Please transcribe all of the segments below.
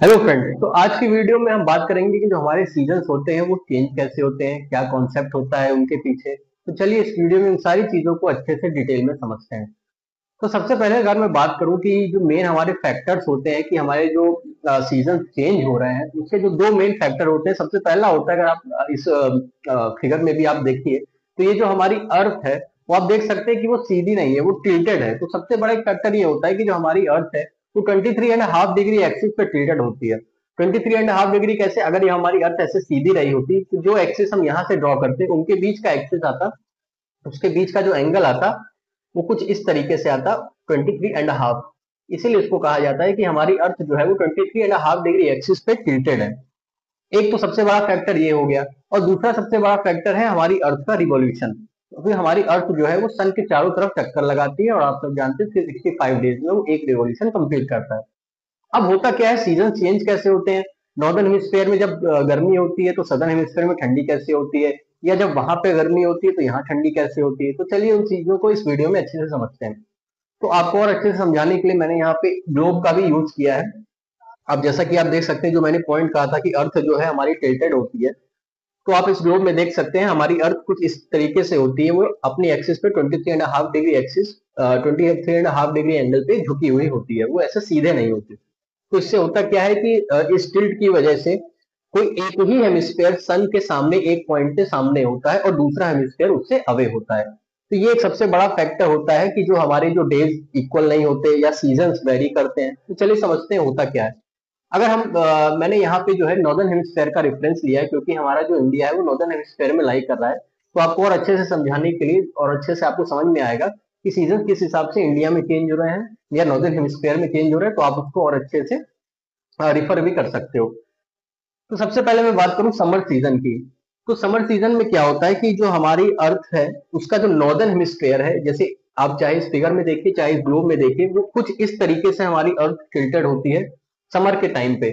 Hello friend. तो आज की वीडियो में हम बात करेंगे कि जो हमारे सीजन्स होते हैं वो चेंज कैसे होते हैं, क्या कॉन्सेप्ट होता है उनके पीछे। तो चलिए इस वीडियो में इन सारी चीजों को अच्छे से डिटेल में समझते हैं। तो सबसे पहले अगर मैं बात करूं कि जो मेन हमारे फैक्टर्स होते हैं कि हमारे जो सीजन चेंज हो रहे हैं उसके जो दो मेन फैक्टर होते हैं। सबसे पहला होता है, अगर आप इस फिगर में भी आप देखिए तो ये जो हमारी अर्थ है वो आप देख सकते हैं कि वो सीधी नहीं है, वो टिल्टेड है। तो सबसे बड़ा एक फैक्टर ये होता है कि जो हमारी अर्थ है वो 23.5 डिग्री एक्सिस पे टिल्टेड होती है। 23.5 डिग्री कैसे? अगर ये हमारी अर्थ ऐसे सीधी रही होती तो जो एक्सिस हम यहाँ से ड्रॉ करते उनके बीच का एक्सिस आता, उसके बीच का जो एंगल आता वो कुछ इस तरीके से आता, 23.5। इसीलिए इसको कहा जाता है कि हमारी अर्थ जो है वो 23.5 डिग्री एक्सिस पे टिल्टेड है। एक तो सबसे बड़ा फैक्टर ये हो गया। और दूसरा सबसे बड़ा फैक्टर है हमारी अर्थ का रिवॉल्यूशन, क्योंकि हमारी अर्थ जो है वो सन के चारों तरफ चक्कर लगाती है और आप सब जानते हैं 365 डेज में वो एक रिवॉल्यूशन कंप्लीट करता है। अब होता क्या है, सीजन चेंज कैसे होते हैं? नॉर्दर्न हेमिस्फेयर में जब गर्मी होती है तो सदर्न हेमिस्फेयर में ठंडी कैसे होती है, या जब वहां पे गर्मी होती है तो यहाँ ठंडी कैसे होती है। तो चलिए उन चीजों को इस वीडियो में अच्छे से समझते हैं। तो आपको और अच्छे से समझाने के लिए मैंने यहाँ पे ग्लोब का भी यूज किया है। अब जैसा कि आप देख सकते हैं, जो मैंने पॉइंट कहा था कि अर्थ जो है हमारी टिल्टेड होती है, तो आप इस ग्लोब में देख सकते हैं हमारी अर्थ कुछ इस तरीके से होती है। वो अपनी एक्सिस पे 23.5 डिग्री एक्सिस, 23.5 डिग्री एंगल पे झुकी हुई होती है, वो ऐसे सीधे नहीं होती। तो इससे होता क्या है कि इस टिल्ट की वजह से कोई एक ही हेमिस्फेयर सन के सामने एक पॉइंट से सामने होता है और दूसरा हेमिस्फेयर उससे अवे होता है। तो ये एक सबसे बड़ा फैक्टर होता है कि जो हमारे जो डेज इक्वल नहीं होते या सीजन्स वेरी करते हैं। तो चलिए समझते हैं होता क्या है। अगर हम मैंने यहाँ पे जो है नॉर्दर्न हेमिस्फेयर का रेफरेंस लिया है, क्योंकि हमारा जो इंडिया है वो नॉर्दर्न हेमिस्फेयर में लाई कर रहा है। तो आपको और अच्छे से समझाने के लिए और अच्छे से आपको समझ में आएगा कि सीजन किस हिसाब से इंडिया में चेंज हो रहे हैं या नॉर्दर्न हेमिस्फेयर में चेंज हो रहे हैं, तो आप उसको और अच्छे से रिफर भी कर सकते हो। तो सबसे पहले मैं बात करूं समर सीजन की। तो समर सीजन में क्या होता है कि जो हमारी अर्थ है उसका जो नॉर्दर्न हेमिस्फेयर है, जैसे आप चाहे इस फिगर में देखिए चाहे इस ग्लोब में देखिए, वो कुछ इस तरीके से हमारी अर्थ टिल्टेड होती है समर के टाइम पे।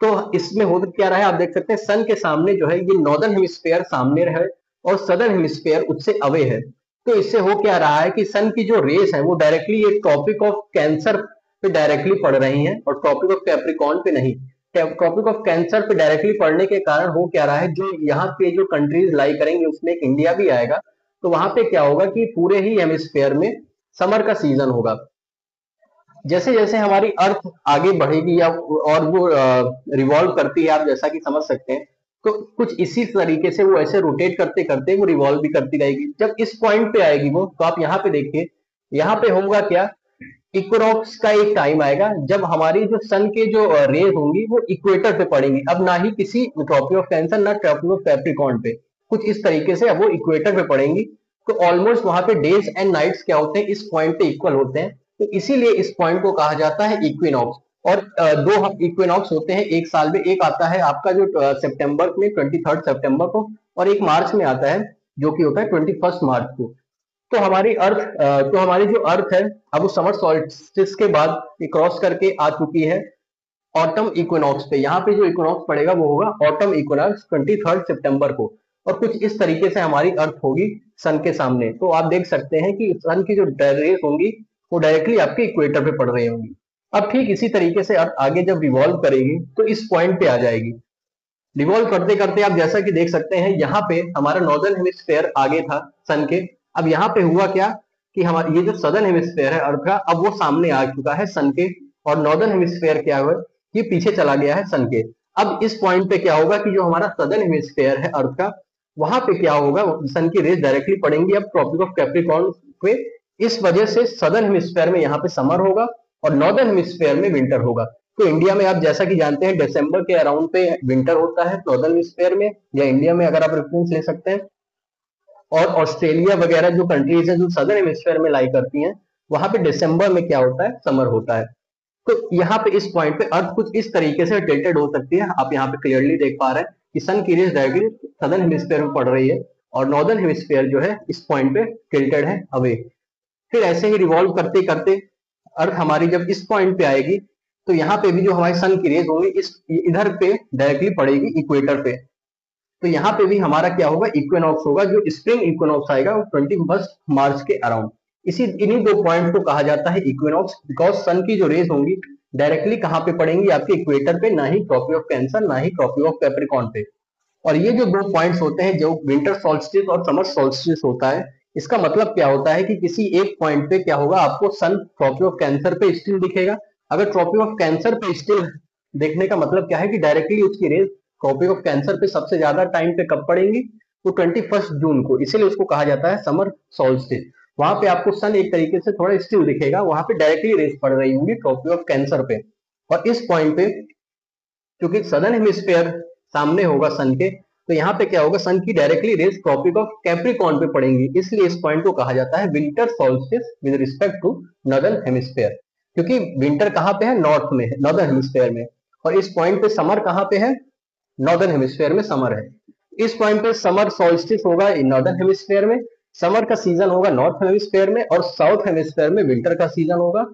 तो इसमें हो क्या रहा है, आप देख सकते हैं सन के सामने जो है ये नॉर्दर्न हेमिस्फेयर सामने है और सदर्न हेमिस्फेयर उससे अवे है। तो इससे हो क्या रहा है कि सन की जो रेस है वो डायरेक्टली ये ट्रॉपिक ऑफ कैंसर पे डायरेक्टली पड़ रही हैं और ट्रॉपिक ऑफ कैप्रिकॉर्न पे नहीं। ट्रॉपिक ऑफ कैंसर पे डायरेक्टली पड़ने के कारण हो क्या रहा है, जो यहाँ पे जो कंट्रीज लाई करेंगे उसमें एक इंडिया भी आएगा। तो वहां पे क्या होगा कि पूरे ही हेमिस्फेयर में समर का सीजन होगा। जैसे जैसे हमारी अर्थ आगे बढ़ेगी या और वो रिवॉल्व करती है, आप जैसा कि समझ सकते हैं, तो कुछ इसी तरीके से वो ऐसे रोटेट करते करते वो रिवॉल्व भी करती रहेगी। जब इस पॉइंट पे आएगी वो, तो आप यहाँ पे देखिए, यहाँ पे होगा क्या, इक्विनॉक्स का एक टाइम आएगा जब हमारी जो सन के जो रेज होंगी वो इक्वेटर पे पड़ेंगी। अब ना ही किसी ट्रॉपिक ऑफ कैंसर ना ट्रॉपिक ऑफ कैप्रिकॉर्न पे, कुछ इस तरीके से अब वो इक्वेटर पे पड़ेंगी। तो ऑलमोस्ट वहां पे डेज एंड नाइट्स क्या होते हैं, इस पॉइंट पे इक्वल होते हैं। तो इसीलिए इस पॉइंट को कहा जाता है इक्विनॉक्स। और दो इक्विनॉक्स होते हैं एक साल में, एक आता है आपका जो सितंबर में 23 सितंबर को, और एक मार्च में आता है जो कि होता है 21 मार्च को। तो हमारी अर्थ तो हमारी जो अर्थ है अब वो समर सॉल्स्टिस के बाद क्रॉस करके आ चुकी है ऑटम इक्विनॉक्स पे। यहाँ पे जो इक्विनॉक्स पड़ेगा वो होगा ऑटम इक्विनॉक्स 23 सितंबर को। और कुछ इस तरीके से हमारी अर्थ होगी सन के सामने। तो आप देख सकते हैं कि सन की जो रेस होंगी वो डायरेक्टली आपके इक्वेटर पे पड़ रही होंगी। अब ठीक इसी तरीके से अर्थ आगे जब रिवॉल्व करेगी तो इस पॉइंट पे आ जाएगी। रिवॉल्व करते करते आप जैसा कि देख सकते हैं यहाँ पे हमारा नॉर्दर्न हेमिस्फेयर आगे था सन के। अब यहाँ पे हुआ क्या कि हमारा ये जो सदर्न हेमिस्फेयर है अर्थ का, अब वो सामने आ चुका है सन के, और नॉर्दर्न हेमिस्फेयर क्या हुआ, ये पीछे चला गया है सन के। अब इस पॉइंट पे क्या होगा कि जो हमारा सदर्न हेमिस्फेयर है अर्थ का, वहां पे क्या होगा, सन की रेस डायरेक्टली पड़ेंगी अब ट्रॉपिक ऑफ कैप्रिकॉर्न पे। इस वजह से सदर्न हेमिस्फेयर में यहाँ पे समर होगा और नॉर्दर्न हेमिस्फेयर में विंटर होगा। तो इंडिया में आप जैसा कि जानते हैं दिसंबर के अराउंड पे विंटर होता है नॉर्दर्न हेमिस्फेयर में, या इंडिया में अगर आप रेफरेंस ले सकते हैं। और ऑस्ट्रेलिया वगैरह जो कंट्रीज हैं जो सदर्न हेमिस्फेयर में लाई करती हैं, वहां पे दिसंबर में क्या होता है, समर होता है। तो यहाँ पे इस पॉइंट पे अर्थ कुछ इस तरीके से टिल्टेड हो सकती है। आप यहाँ पे क्लियरली देख पा रहे हैं कि सन की रेस डायरेक्टली सदर्न हेमिस्फेयर में पड़ रही है और नॉर्दर्न हेमिस्फेयर जो है इस पॉइंट पे टिल्टेड है अवे। फिर ऐसे ही रिवॉल्व करते करते अर्थ हमारी जब इस पॉइंट पे आएगी, तो यहाँ पे भी जो हमारी सन की रेज होगी इस इधर पे डायरेक्टली पड़ेगी इक्वेटर पे। तो यहाँ पे भी हमारा क्या होगा, इक्विनॉक्स होगा, जो स्प्रिंग इक्विनॉक्स आएगा 21 मार्च के अराउंड। इसी इन्हीं दो पॉइंट को कहा जाता है इक्विनॉक्स, बिकॉज सन की जो रेज होंगी डायरेक्टली कहाँ पे पड़ेंगी, आपके इक्वेटर पे, ना ही ट्रॉपी ऑफ कैंसर, ना ही ट्रॉपी ऑफ कैप्रिकॉर्न पे। और ये जो दो पॉइंट्स होते हैं, जो विंटर सोल्स्टिस और समर सोल्स्टिस होता है, इसका मतलब क्या होता है कि किसी एक पॉइंट पे क्या होगा, आपको सन ट्रॉपी ऑफ कैंसर पे स्टिल दिखेगा। अगर ट्रॉपी ऑफ कैंसर पे स्टिल देखने का मतलब क्या है कि डायरेक्टली उसकी रेज ट्रॉपी ऑफ कैंसर पे सबसे ज्यादा टाइम पे कब पड़ेंगी, तो 21 जून को, इसीलिए उसको कहा जाता है समर सोल्स्टिस। वहां पे आपको सन एक तरीके से थोड़ा स्टिल दिखेगा, वहां पे डायरेक्टली रेज पड़ रही होंगी ट्रॉपी ऑफ कैंसर पे। और इस पॉइंट पे क्योंकि सदर्न हेमिस्फेयर सामने होगा सन के, तो यहाँ पे क्या होगा, सन की directly rays tropic of Capricorn पे पड़ेंगी, इसलिए इस पॉइंट को कहा जाता है winter solstice with respect to northern hemisphere. क्योंकि विंटर कहाँ पे है, नॉर्थ में है, नॉर्दर्न हेमिस्फेयर में, और इस पॉइंट पे समर कहाँ पे है, नॉर्दर्न हेमिस्फेयर में समर है। इस पॉइंट पे समर सोल्स्टिस होगा नॉर्दर्न हेमिस्फेयर में, समर का सीजन होगा नॉर्थ हेमिस्फेयर में, और साउथ हेमिस्फेयर में विंटर का सीजन होगा।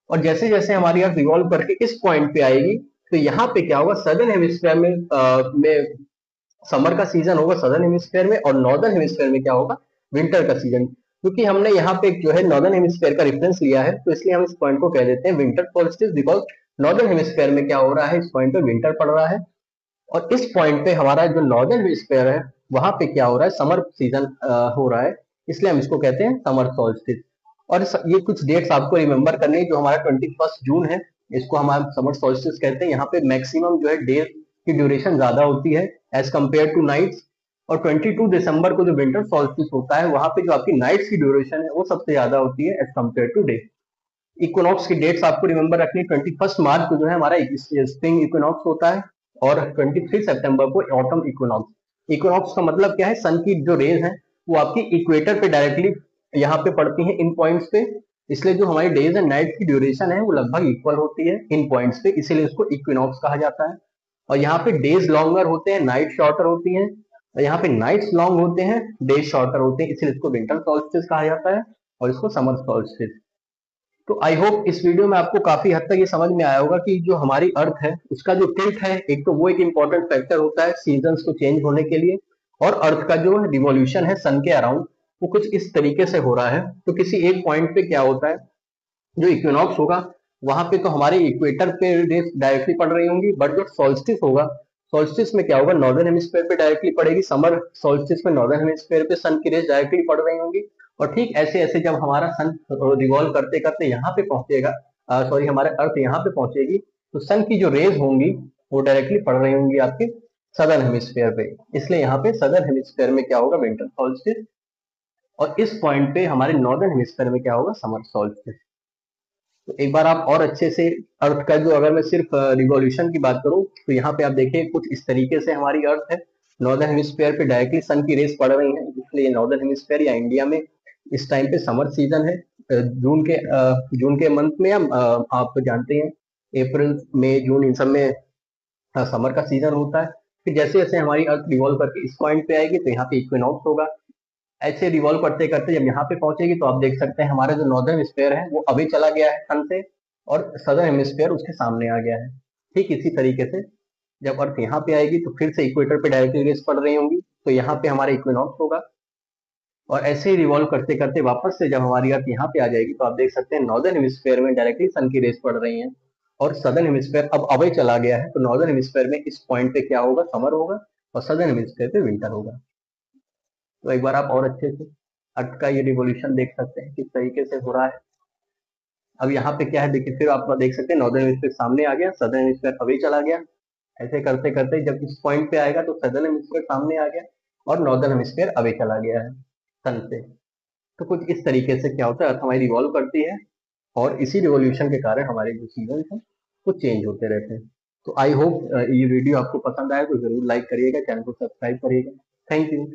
और जैसे जैसे हमारी अर्थ रिवॉल्व करके इस पॉइंट पे आएगी, तो यहाँ पे क्या होगा, सदर्न हेमिस्फेयर में समर का सीजन होगा सदर्न हेमिस्फेयर में, और नॉर्दर्न हेमिस्फेयर में क्या होगा, विंटर का सीजन। क्योंकि हमने यहाँ पे जो है नॉर्दर्न हेमिस्फेयर का रेफरेंस लिया है, तो इसलिए हम इस पॉइंट को कह देते हैं winter solstice, because northern hemisphere में क्या हो रहा है, इस पॉइंट पे विंटर पड़ रहा है। और इस पॉइंट पे हमारा जो नॉर्दर्न हेमिस्फेयर है, वहां पे क्या हो रहा है, समर सीजन हो रहा है, इसलिए हम इसको कहते हैं समर सोल्स्टिस। और ये कुछ डेट्स आपको रिमेंबर करनी है। जो हमारा 21 जून है, इसको हम समर सोल्स्टिस कहते हैं। यहाँ पे मैक्सिमम जो है डे की ड्यूरेशन ज्यादा होती है एज कम्पेयर टू नाइट्स। और 22 दिसंबर को जो विंटर सोल्स्टिस होता है, वहां पे जो आपकी नाइट्स की ड्यूरेशन है वो सबसे ज्यादा होती है as compare to day. Equinox की डेट्स आपको रिमेंबर रखनी। 21 मार्च को जो है हमारा स्प्रिंग इक्विनॉक्स होता है, और 23 सितंबर को ऑटम इक्विनॉक्स। इक्विनॉक्स का मतलब क्या है, सन की जो रेज है वो आपकी इक्वेटर पे डायरेक्टली यहाँ पे पड़ती है इन पॉइंट्स पे, इसलिए जो हमारी डेज एंड नाइट की ड्यूरेशन है वो लगभग इक्वल होती है इन पॉइंट्स पे, इसीलिए इसको इक्विनॉक्स कहा जाता है। और यहाँ पे डेज लॉन्गर होते हैं, नाइट शॉर्टर होती है, और यहाँ पे नाइट्स लॉन्ग होते हैं, डेज शॉर्टर होते हैं, इसलिए इसको विंटर सोल्स्टिस कहा जाता है, और इसको समर सोल्स्टिस। तो आई होप इस वीडियो में आपको काफी हद तक ये समझ में आया होगा कि जो हमारी अर्थ है उसका जो टिल्ट है, एक तो वो एक इंपॉर्टेंट फैक्टर होता है सीजन्स को चेंज होने के लिए, और अर्थ का जो रिवॉल्यूशन है सन के अराउंड, वो कुछ इस तरीके से हो रहा है। तो किसी एक पॉइंट पे क्या होता है, जो इक्विनॉक्स होगा वहां पे तो हमारे इक्वेटर पे रेस डायरेक्टली पड़ रही होंगी, बट जो सोल्स्टिस होगा, सोल्स्टिस में क्या होगा, नॉर्दर्न हेमिस्फेयर पे डायरेक्टली पड़ेगी। समर सोल्स्टिस में नॉर्दर्न हेमिस्फेयर पे सन की रेस डायरेक्टली पड़ रही होंगी। और ठीक ऐसे ऐसे जब हमारा सन रिवॉल्व करते करते यहाँ पे पहुंचेगा, सॉरी हमारे अर्थ यहाँ पे पहुंचेगी, तो सन की जो रेज होंगी वो डायरेक्टली पड़ रही होंगी आपके सदर्न हेमिस्फेयर पे, इसलिए यहाँ पे सदर्न हेमिस्फेयर में क्या होगा, विंटर सोल्स्टिस। और इस पॉइंट पे हमारे नॉर्दर्न हेमिस्फेयर में क्या होगा, समर सोल्स्टिस। तो एक बार आप और अच्छे से अर्थ का जो, अगर मैं सिर्फ रिवॉल्यूशन की बात करूं, तो यहाँ पे आप देखिए कुछ इस तरीके से हमारी अर्थ है। नॉर्दर्न हेमिस्फेयर पे डायरेक्टली सन की रेस पड़ रही है, इसलिए नॉर्दर्न हेमिस्फेयर या इंडिया में इस टाइम पे समर सीजन है। जून के मंथ में आप जानते हैं अप्रैल मई जून इन सब में समर का सीजन होता है। फिर जैसे जैसे हमारी अर्थ रिवॉल्व करके इस पॉइंट पे आएगी, तो यहाँ पे इक्विनॉक्स होगा। ऐसे रिवॉल्व करते करते जब यहाँ पे पहुंचेगी, तो आप देख सकते हैं हमारा जो नॉर्दर्न हेमिस्फेयर है वो अभी चला गया है सन से, और सदर्न हेमिस्फेयर उसके सामने आ गया है। ठीक इसी तरीके से जब अर्थ यहाँ पे आएगी, तो फिर से इक्वेटर पे डायरेक्टली रेस पड़ रही होंगी, तो यहाँ पे हमारा इक्विनॉक्स होगा। और ऐसे ही रिवॉल्व करते करते वापस से जब हमारी अर्थ यहाँ पे आ जाएगी, तो आप देख सकते हैं नॉर्दर्न हेमिस्फेयर में डायरेक्टली सन की रेस पड़ रही है, और सदर्न हेमिस्फेयर अब अवे चला गया है, तो नॉर्दर्न हेमिस्फेयर में इस पॉइंट पे क्या होगा, समर होगा, और सदर्न हेमिस्फेयर पे विंटर होगा। तो एक बार आप और अच्छे से अर्थ का ये रिवोल्यूशन देख सकते हैं किस तरीके से हो रहा है। अब यहाँ पे क्या है, देखिए फिर आप देख सकते हैं नॉर्दर्न हेमिस्फेयर सामने आ गया, सदर्न हेमिस्फेयर अवे चला गया। ऐसे करते करते जब इस पॉइंट पे आएगा, तो सदर्न हेमिस्फेयर सामने आ गया, और नॉर्दर्न हेमिस्फेयर अवे चला गया है सन से। तो कुछ इस तरीके से क्या होता है, अर्थ हमारी रिवॉल्व करती है, और इसी रिवोल्यूशन के कारण हमारे जो सीजन है वो चेंज होते रहते हैं। तो आई होप ये वीडियो आपको पसंद आए, तो जरूर लाइक करिएगा, चैनल को सब्सक्राइब करिएगा। Thank you.